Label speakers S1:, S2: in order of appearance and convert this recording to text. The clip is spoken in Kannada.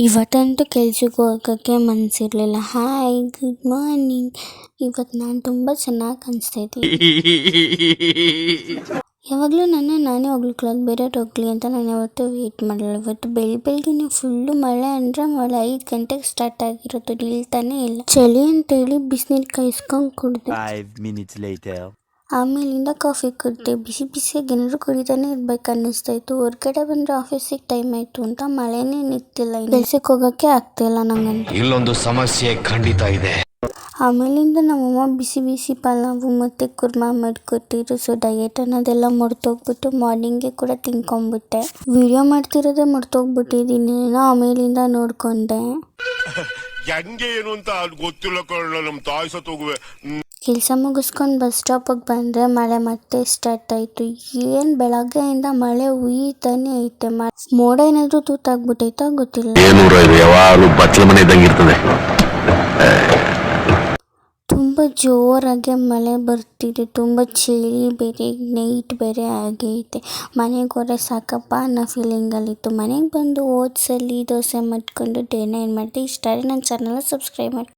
S1: ಇವತ್ತಂತೂ ಕೆಲ್ಸಕ್ಕೆ ಹೋಗೋಕ್ಕೆ ಮನಸ್ಸಿರಲಿಲ್ಲ. Hi, good morning. ಇವತ್ತು ನಾನು ತುಂಬ ಚೆನ್ನಾಗಿ ಕಾಣಿಸ್ತಾ ಇದ್ದೀನಿ. ಯಾವಾಗಲೂ ನಾನೇ ಹೊಗಳ್ಕೊಳ್ಳೋದು, ಬೇರೆಯವ್ರು ಹೋಗ್ಲಿ ಅಂತ ನಾನು ಯಾವತ್ತೂ ವೆಯ್ಟ್ ಮಾಡಲ್ಲ. ಇವತ್ತು ಬೆಳಗ್ಗೆನೇ ಫುಲ್ಲು ಮಳೆ ಅಂದರೆ ಮಳೆ 5 ಗಂಟೆಗೆ ಸ್ಟಾರ್ಟ್ ಆಗಿರೋದು, ನಿಲ್ತಾನೇ ಇಲ್ಲ. ಚಳಿ ಅಂತೇಳಿ ಬಿಸಿನೀರು ಕಾಯಿಸ್ಕೊಂಡು ಕುಡಿದೆ.
S2: 5 minutes later.
S1: ಆಮೇಲಿಂದ ಕಾಫಿ ಕುಡಿದೆ. ಬಿಸಿ ಬಿಸಿಯಾಗಿ ಏನಾದ್ರು ಕುಡಿತಾನೆ ಇರ್ಬೇಕು ಅನ್ನಿಸ್ತಾ ಇತ್ತು. ಹೊರಗಡೆ ಬಂದರೆ ಆಫೀಸಿಗೆ ಟೈಮ್ ಆಯಿತು ಅಂತ ಮಳೆನೇ ನಿಂತಿಲ್ಲ. ಕೆಲ್ಸಕ್ಕೆ ಹೋಗೋಕ್ಕೆ ಆಗ್ತಾಯಿಲ್ಲ ನಂಗಂತೂ.
S3: ಇಲ್ಲೊಂದು ಸಮಸ್ಯೆ ಖಂಡಿತ ಇದೆ.
S1: ಆಮೇಲಿಂದ ನಮ್ಮಮ್ಮ ಬಿಸಿ ಬಿಸಿ ಪಲಾವು ಮತ್ತು ಕುರ್ಮಾ ಮಾಡಿಕೊಟ್ಟಿದ್ರು. ಸೊ ಡಯಟ್ ಅನ್ನೋದೆಲ್ಲ ಮರ್ತೋಗ್ಬಿಟ್ಟು ಮಾರ್ನಿಂಗ್ಗೆ ಕೂಡ ತಿನ್ಕೊಂಡ್ಬಿಟ್ಟೆ. ವಿಡಿಯೋ ಮಾಡ್ತಿರೋದೇ ಮರ್ತೋಗ್ಬಿಟ್ಟಿದ್ದೀನಿ. ಆಮೇಲಿಂದ ನೋಡ್ಕೊಂಡೆ.
S4: ಹೆಂಗೆ ಏನು ಅಂತ ಗೊತ್ತಿಲ್ಲ ಕಳ್ಳ, ನಮ್ಮ ತಾಯಿ ಸತ್ತೋಗುವೆ.
S1: ಕೆಲಸ ಮುಗಿಸ್ಕೊಂಡು ಬಸ್ ಸ್ಟಾಪಿಗೆ ಬಂದರೆ ಮಳೆ ಮತ್ತೆ ಸ್ಟಾರ್ಟ್ ಆಯಿತು. ಏನು ಬೆಳಗ್ಗೆಯಿಂದ ಮಳೆ ಉಯ್ತಾನೆ ಐತೆ. ಮೋಡ ಏನಾದರೂ ತೂತಾಗ್ಬಿಟ್ಟೈತಾ ಗೊತ್ತಿಲ್ಲ. ತುಂಬ ಜೋರಾಗಿ ಮಳೆ ಬರ್ತಿದೆ. ತುಂಬ ಚಳಿ ಬೇರೆ, ನೈಟ್ ಬೇರೆ ಆಗೈತೆ. ಮನೆಗೆ ಹೋದ್ರೆ ಸಾಕಪ್ಪ ಅನ್ನೋ ಫೀಲಿಂಗಲ್ಲಿತ್ತು. ಮನೆಗೆ ಬಂದು ಓಟ್ಸಲ್ಲಿ ದೋಸೆ ಮಾಡ್ಕೊಂಡು ಡೇನ ಏನು ಮಾಡಿದೆ. ಇಷ್ಟ ನನ್ನ ಚಾನಲ್ ಸಬ್ಸ್ಕ್ರೈಬ್ ಮಾಡಿ.